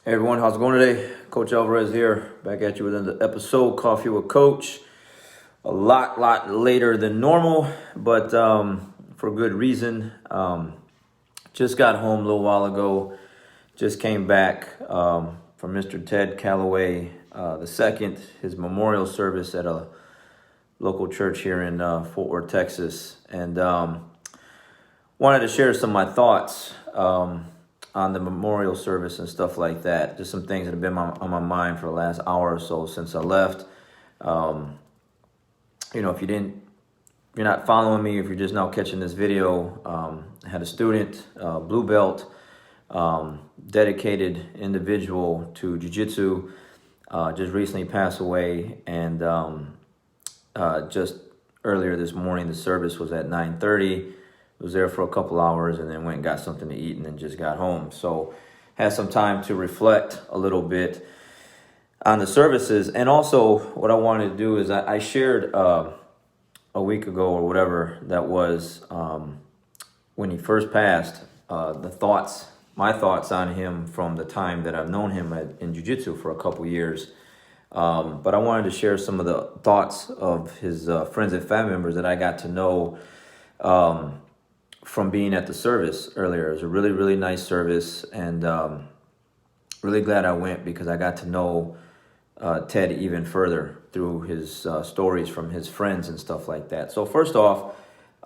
Hey everyone, how's it going today? Coach Alvarez here, back at you with another episode, Coffee with Coach. A lot later than normal, but for good reason. Just got home a little while ago. Just came back from Mr. Ted Kalloway the second, his memorial service at a local church here in Fort Worth, Texas, and wanted to share some of my thoughts on the memorial service and stuff like that. Just some things that have been on my mind for the last hour or so since I left. If you're not following me, if you're just now catching this video, I had a student, blue belt, dedicated individual to jiu-jitsu, just recently passed away, and just earlier this morning, the service was at 9:30. Was there for a couple hours and then went and got something to eat and then just got home. So had some time to reflect a little bit on the services. And also what I wanted to do is I shared a week ago or whatever that was when he first passed, my thoughts on him from the time that I've known him in jiu-jitsu for a couple years. But I wanted to share some of the thoughts of his friends and family members that I got to know from being at the service earlier. It was a really nice service, and really glad I went because I got to know Ted even further through his stories from his friends and stuff like that. So first off,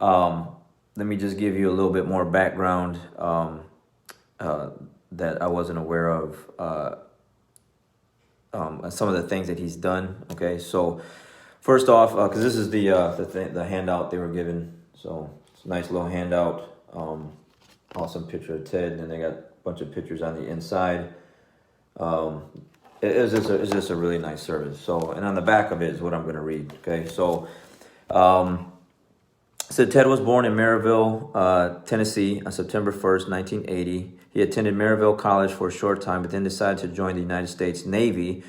let me just give you a little bit more background that I wasn't aware of, some of the things that he's done. Okay, so first off, because this is the handout they were given, so it's a nice little handout. Awesome picture of Ted, and then they got a bunch of pictures on the inside. It's just a really nice service. So, and on the back of it is what I'm going to read. Okay, so Ted was born in Maryville, Tennessee, on September 1st, 1980. He attended Maryville College for a short time, but then decided to join the United States Navy,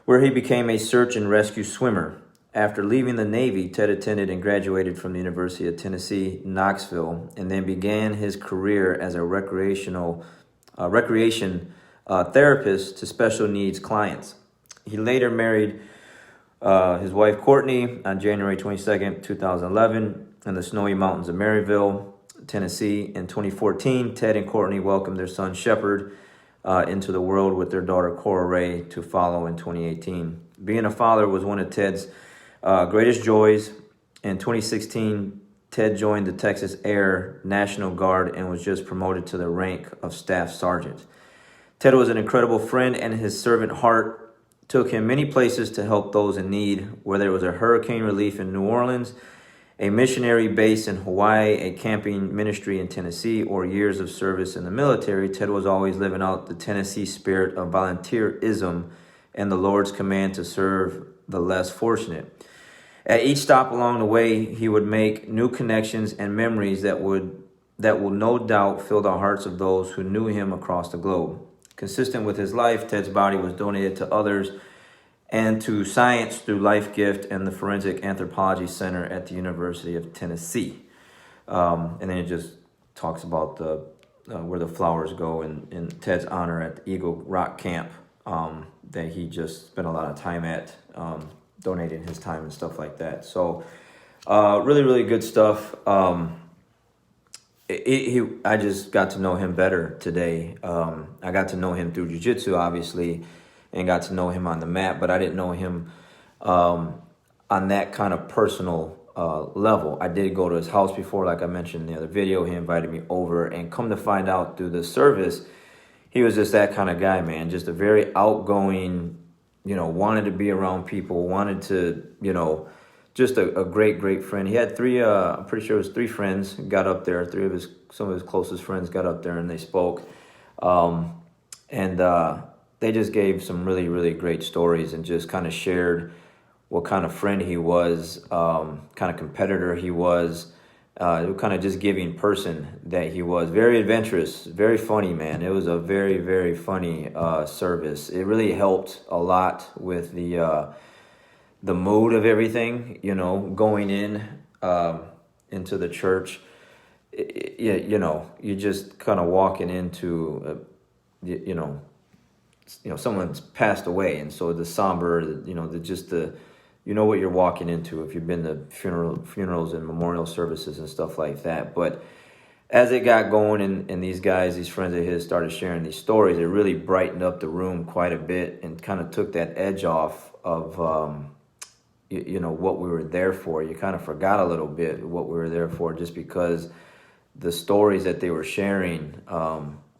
where he became a search and rescue swimmer. After leaving the Navy, Ted attended and graduated from the University of Tennessee, Knoxville, and then began his career as a recreation therapist to special needs clients. He later married his wife, Courtney, on January 22nd, 2011, in the snowy mountains of Maryville, Tennessee. In 2014, Ted and Courtney welcomed their son, Shepard, into the world, with their daughter, Cora Ray, to follow in 2018. Being a father was one of Ted's greatest joys. In 2016, Ted joined the Texas Air National Guard and was just promoted to the rank of Staff Sergeant. Ted was an incredible friend, and his servant heart took him many places to help those in need, whether it was a hurricane relief in New Orleans, a missionary base in Hawaii, a camping ministry in Tennessee, or years of service in the military. Ted was always living out the Tennessee spirit of volunteerism and the Lord's command to serve the less fortunate. At each stop along the way, he would make new connections and memories that will no doubt fill the hearts of those who knew him across the globe. Consistent with his life, Ted's body was donated to others and to science through Life Gift and the Forensic Anthropology Center at the University of Tennessee. And then it just talks about where the flowers go in Ted's honor at the Eagle Rock Camp that he just spent a lot of time at, donating his time and stuff like that. So really good stuff. I just got to know him better today. I got to know him through jiu-jitsu, obviously, and got to know him on the mat, but I didn't know him on that kind of personal level. I did go to his house before, like I mentioned in the other video. He invited me over, and come to find out through the service, he was just that kind of guy, man. Just a very outgoing, wanted to be around people, wanted to, just a great friend. He had I'm pretty sure it was 3 friends got up there. Some of his closest friends got up there and they spoke. And they just gave some really great stories and just kind of shared what kind of friend he was, kind of competitor he was, kind of just giving person that he was. Very adventurous, very funny, man. It was a very funny service. It really helped a lot with the mood of everything, going into the church. You just kind of walking into, someone's passed away, and so the somber, you know what you're walking into if you've been to funerals and memorial services and stuff like that. But as it got going, and these friends of his started sharing these stories, it really brightened up the room quite a bit and kind of took that edge off of what we were there for. You kind of forgot a little bit what we were there for, just because the stories that they were sharing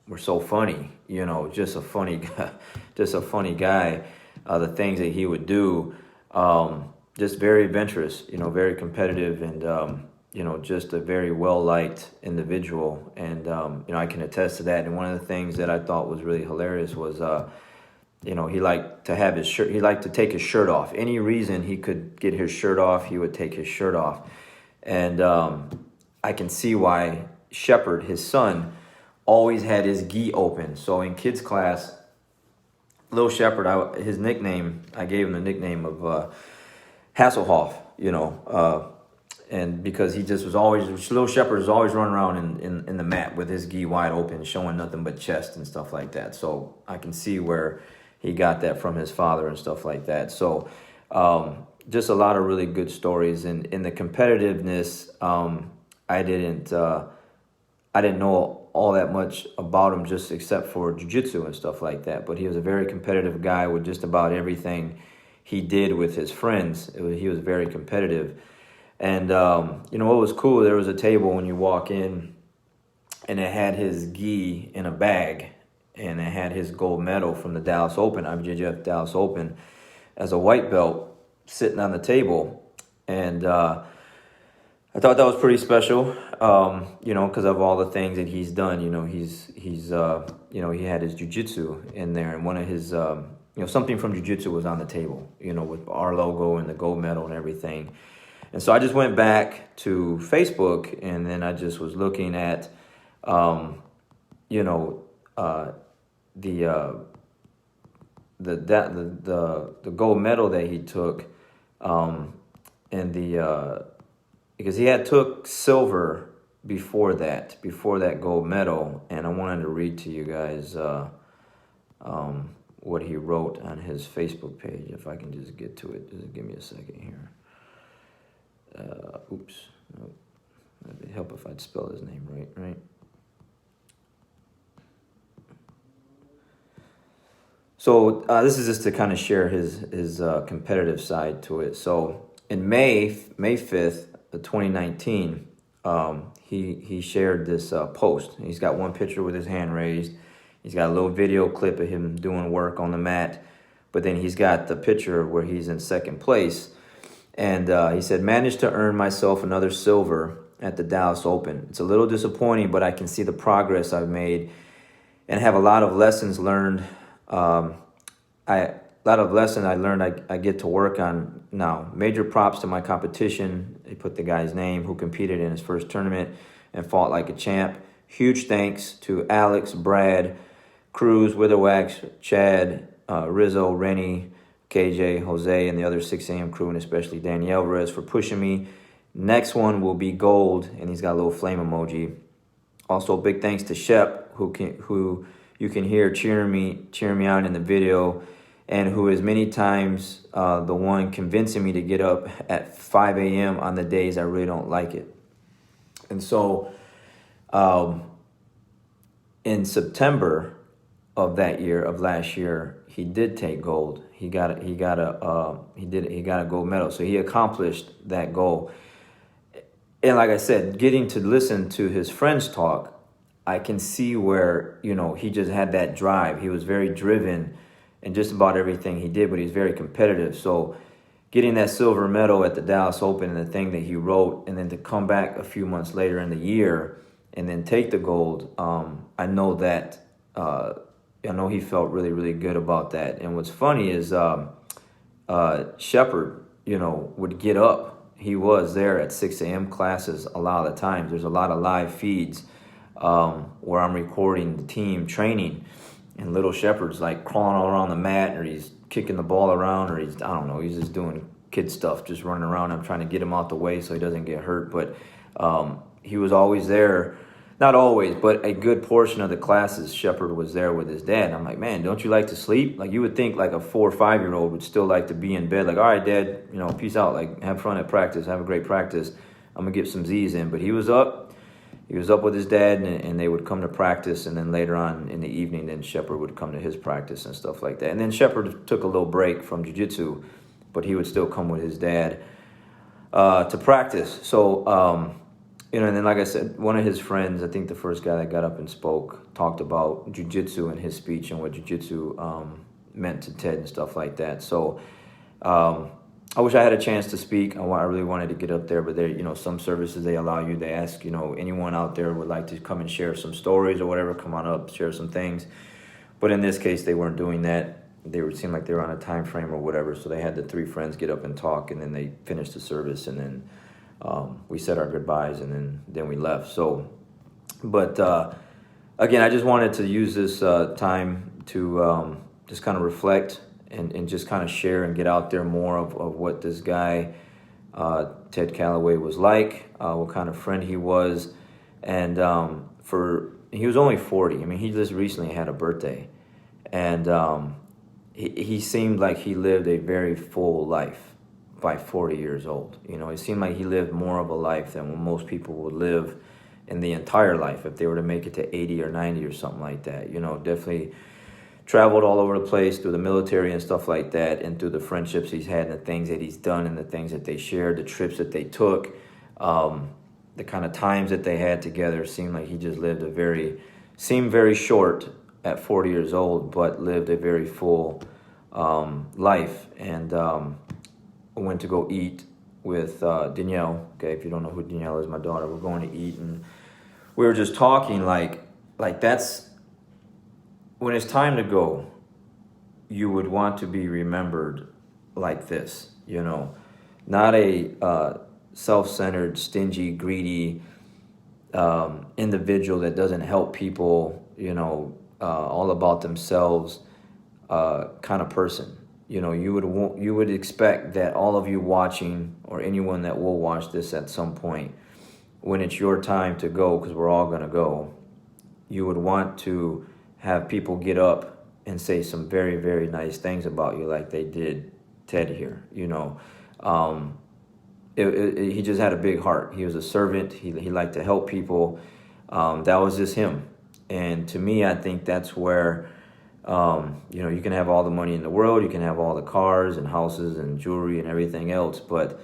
were so funny. Just a funny guy, the things that he would do, just very adventurous, very competitive, and just a very well-liked individual. And I can attest to that. And one of the things that I thought was really hilarious was he liked to have his shirt. He liked to take his shirt off. Any reason he could get his shirt off, he would take his shirt off. And I can see why Shepard, his son, always had his gi open. So in kids class, Little Shepard, I gave him the nickname of Hasselhoff, and because he just was always, Little Shepard was always running around in the mat with his gi wide open, showing nothing but chest and stuff like that. So I can see where he got that from his father and stuff like that. So just a lot of really good stories. And in the competitiveness, I didn't know all that much about him, just except for jiu-jitsu and stuff like that. But he was a very competitive guy with just about everything he did with his friends. He was very competitive. And, what was cool, there was a table when you walk in, and it had his gi in a bag, and it had his gold medal from the Dallas Open, IBJJF Dallas Open, as a white belt sitting on the table. And I thought that was pretty special, because of all the things that he's done. He had his jiu-jitsu in there, and one of his, something from jiu-jitsu was on the table, with our logo and the gold medal and everything. And so I just went back to Facebook, and then I just was looking at, the gold medal that he took, because he had took silver before that gold medal, and I wanted to read to you guys what he wrote on his Facebook page. If I can just get to it, just give me a second here. Oops. No. It'd help if I'd spell his name right? So this is just to kind of share his competitive side to it. So in May 5th, 2019, he shared this post. He's got one picture with his hand raised. He's got a little video clip of him doing work on the mat, but then he's got the picture where he's in second place. And he said, managed to earn myself another silver at the Dallas Open. It's a little disappointing, but I can see the progress I've made and have a lot of lessons learned. I get to work on now. Major props to my competition. They put the guy's name who competed in his first tournament and fought like a champ. Huge thanks to Alex, Brad, Cruz, Witherwax, Chad, Rizzo, Rennie, KJ, Jose, and the other 6 a.m. crew, and especially Danny Alvarez for pushing me. Next one will be gold, and he's got a little flame emoji. Also, big thanks to Shep, who you can hear cheering me on in the video, and who is many times the one convincing me to get up at 5 a.m. on the days I really don't like it. And so, in September of last year, he did take gold. He got a gold medal. So he accomplished that goal. And like I said, getting to listen to his friends talk, I can see where, he just had that drive. He was very driven in just about everything he did, but he's very competitive. So getting that silver medal at the Dallas Open and the thing that he wrote, and then to come back a few months later in the year and then take the gold, I know that he felt really, really good about that. And what's funny is Shepard, would get up. He was there at 6 a.m. classes a lot of the times. There's a lot of live feeds where I'm recording the team training, and little Shepard's like crawling all around the mat, or he's kicking the ball around, or he's just doing kid stuff, just running around. I'm trying to get him out the way so he doesn't get hurt. But he was always there not always, but a good portion of the classes, Shepard was there with his dad. And I'm like, man, don't you like to sleep? Like, you would think like a 4 or 5-year-old would still like to be in bed. Like, all right, Dad, peace out. Like, have fun at practice. Have a great practice. I'm going to get some Z's in. But he was up. He was up with his dad, and they would come to practice. And then later on in the evening, then Shepard would come to his practice and stuff like that. And then Shepard took a little break from jiu-jitsu, but he would still come with his dad to practice. So, and then, like I said, one of his friends, I think the first guy that got up and spoke, talked about jiu-jitsu in his speech and what jiu-jitsu meant to Ted and stuff like that. So I wish I had a chance to speak. I really wanted to get up there, but there, some services, they allow you to ask, anyone out there would like to come and share some stories or whatever, come on up, share some things. But in this case, they weren't doing that. Seemed like they were on a time frame or whatever, so they had the 3 friends get up and talk, and then they finished the service, and then we said our goodbyes, and then we left. So, but again, I just wanted to use this time to just kind of reflect and just kind of share and get out there more of what this guy, Ted Kalloway, was like, what kind of friend he was. And he was only 40. I mean, he just recently had a birthday. And he seemed like he lived a very full life by 40 years old. It seemed like he lived more of a life than what most people would live in the entire life if they were to make it to 80 or 90 or something like that. Definitely traveled all over the place through the military and stuff like that, and through the friendships he's had and the things that he's done and the things that they shared, the trips that they took, the kind of times that they had together. Seemed like he just lived seemed very short at 40 years old, but lived a very full life. And I went to go eat with Danielle. Okay, if you don't know who Danielle is, my daughter. We're going to eat, and we were just talking like that's when it's time to go. You would want to be remembered like this, not a self-centered, stingy, greedy individual that doesn't help people, all about themselves kind of person. You would expect that all of you watching, or anyone that will watch this at some point, when it's your time to go, because we're all going to go, you would want to have people get up and say some very, very nice things about you, like they did Ted here. He just had a big heart. He was a servant. He liked to help people. That was just him. And to me, I think that's where you can have all the money in the world, you can have all the cars and houses and jewelry and everything else, but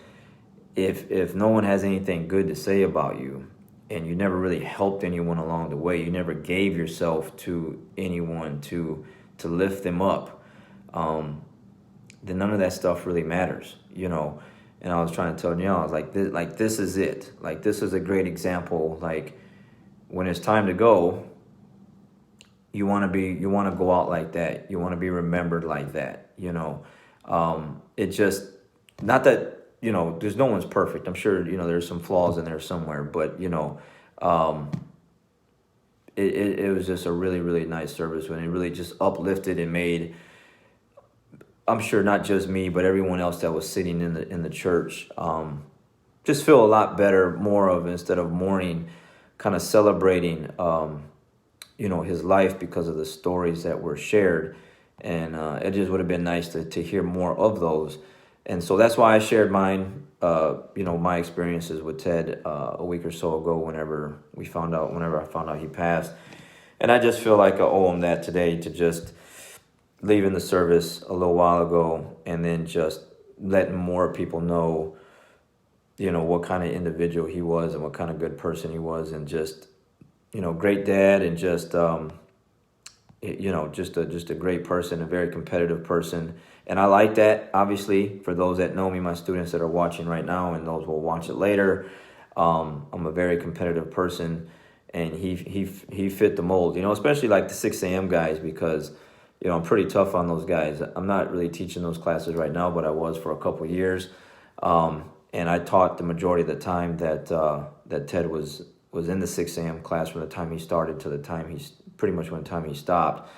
if no one has anything good to say about you, and you never really helped anyone along the way, you never gave yourself to anyone to lift them up, then none of that stuff really matters, And I was trying to tell Neil, I was like, this is it. Like, this is a great example. Like, when it's time to go, you want to go out like that. You want to be remembered like that. It just, not that, there's no one's perfect. I'm sure, there's some flaws in there somewhere, but, it was just a really, really nice service, when it really just uplifted and made, I'm sure not just me, but everyone else that was sitting in the church, just feel a lot better, instead of mourning, kind of celebrating, his life because of the stories that were shared. And it just would have been nice to hear more of those. And so that's why I shared mine, my experiences with Ted a week or so ago, whenever I found out he passed. And I just feel like I owe him that today, to just leaving the service a little while ago, and then just letting more people know, what kind of individual he was and what kind of good person he was, and just, great dad, and just, just a great person, a very competitive person. And I like that, obviously, for those that know me, my students that are watching right now, and those who will watch it later. I'm a very competitive person, and he fit the mold, especially like the 6 a.m. guys, because, I'm pretty tough on those guys. I'm not really teaching those classes right now, but I was for a couple of years. And I taught the majority of the time that Ted was in the 6 a.m. class, from the time he started to the time he stopped.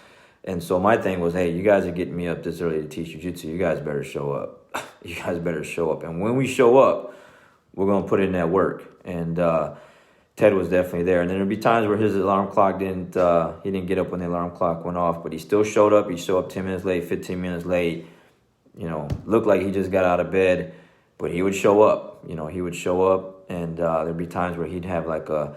And so my thing was, hey, you guys are getting me up this early to teach jiu-jitsu. You guys better show up. You guys better show up. And when we show up, we're going to put in that work. And Ted was definitely there. And then there'd be times where his alarm clock he didn't get up when the alarm clock went off, but he still showed up. He showed up 10 minutes late, 15 minutes late, looked like he just got out of bed, but he would show up. He would show up, and there'd be times where he'd have like a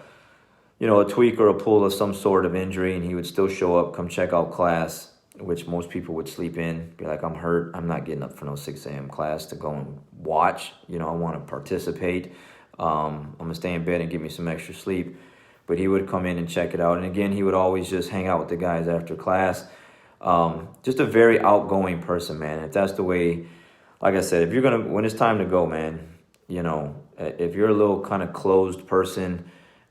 tweak or a pull of some sort of injury, and he would still show up, come check out class, which most people would sleep in, be like, I'm hurt. I'm not getting up for no 6 a.m. class to go and watch. I want to participate. I'm going to stay in bed and get me some extra sleep. But he would come in and check it out. And again, he would always just hang out with the guys after class. Just a very outgoing person, man. If that's the way, like I said, when it's time to go, man, if you're a little kind of closed person,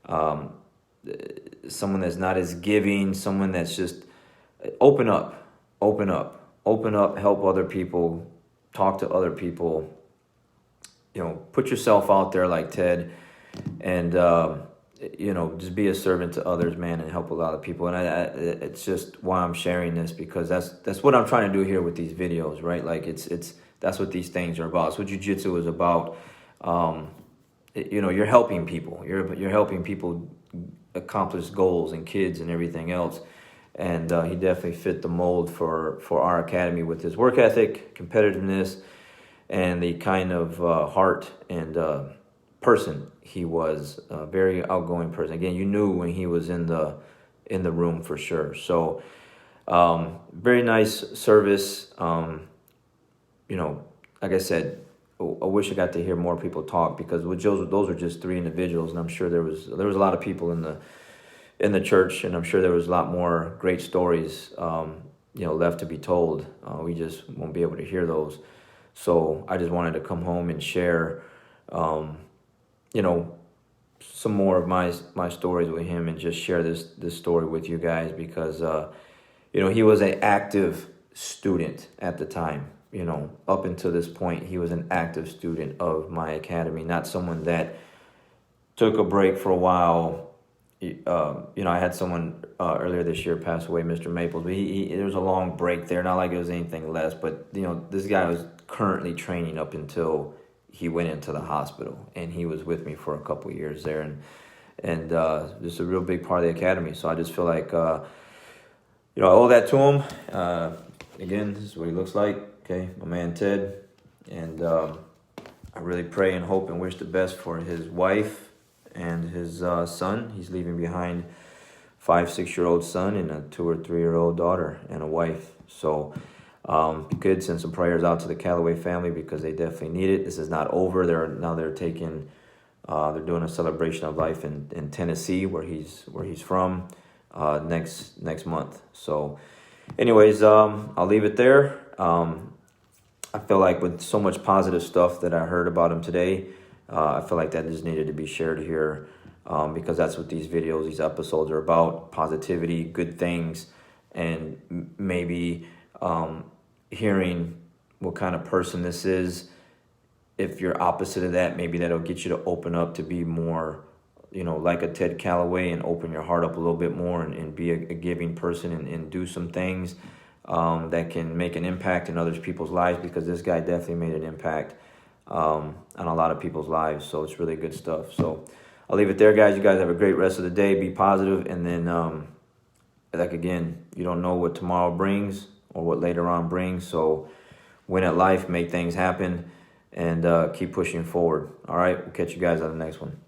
someone that's not as giving, someone that's just open up, help other people, talk to other people, put yourself out there like Ted, and just be a servant to others, man, and help a lot of people. And it's just why I'm sharing this, because that's what I'm trying to do here with these videos, right? Like that's what these things are about. That's what jiu-jitsu is about. You're helping people. You're helping people accomplish goals and kids and everything else. And he definitely fit the mold for our academy with his work ethic, competitiveness, and the kind of heart and person he was. A very outgoing person. Again, you knew when he was in the room for sure. So very nice service. Like I said, I wish I got to hear more people talk, because with those were just 3 individuals, and I'm sure there was a lot of people in the church, and I'm sure there was a lot more great stories left to be told. We just won't be able to hear those. So I just wanted to come home and share some more of my stories with him, and just share this story with you guys, because he was an active student at the time. Up until this point, he was an active student of my academy, not someone that took a break for a while. I had someone earlier this year pass away, Mr. Maples, but there was a long break there. Not like it was anything less, but this guy was currently training up until he went into the hospital, and he was with me for a couple of years there, and just a real big part of the academy. So I just feel like I owe that to him. Again, this is what he looks like. Okay, my man Ted, and I really pray and hope and wish the best for his wife and his son. He's leaving behind 5-6-year-old son and a 2 or 3-year-old daughter and a wife. So you could send some prayers out to the Kalloway family, because they definitely need it. This is not over. They're doing a celebration of life in Tennessee, where he's from, next month. So anyways, I'll leave it there. I feel like with so much positive stuff that I heard about him today, I feel like that just needed to be shared here, because that's what these videos, these episodes are about: positivity, good things, and maybe hearing what kind of person this is. If you're opposite of that, maybe that'll get you to open up to be more, like a Ted Kalloway, and open your heart up a little bit more, and be a giving person, and do some things that can make an impact in other people's lives, because this guy definitely made an impact on a lot of people's lives. So it's really good stuff. So I'll leave it there, guys. You guys have a great rest of the day. Be positive, and then again, you don't know what tomorrow brings or what later on brings. So win at life, make things happen, and keep pushing forward. All right, we'll catch you guys on the next one.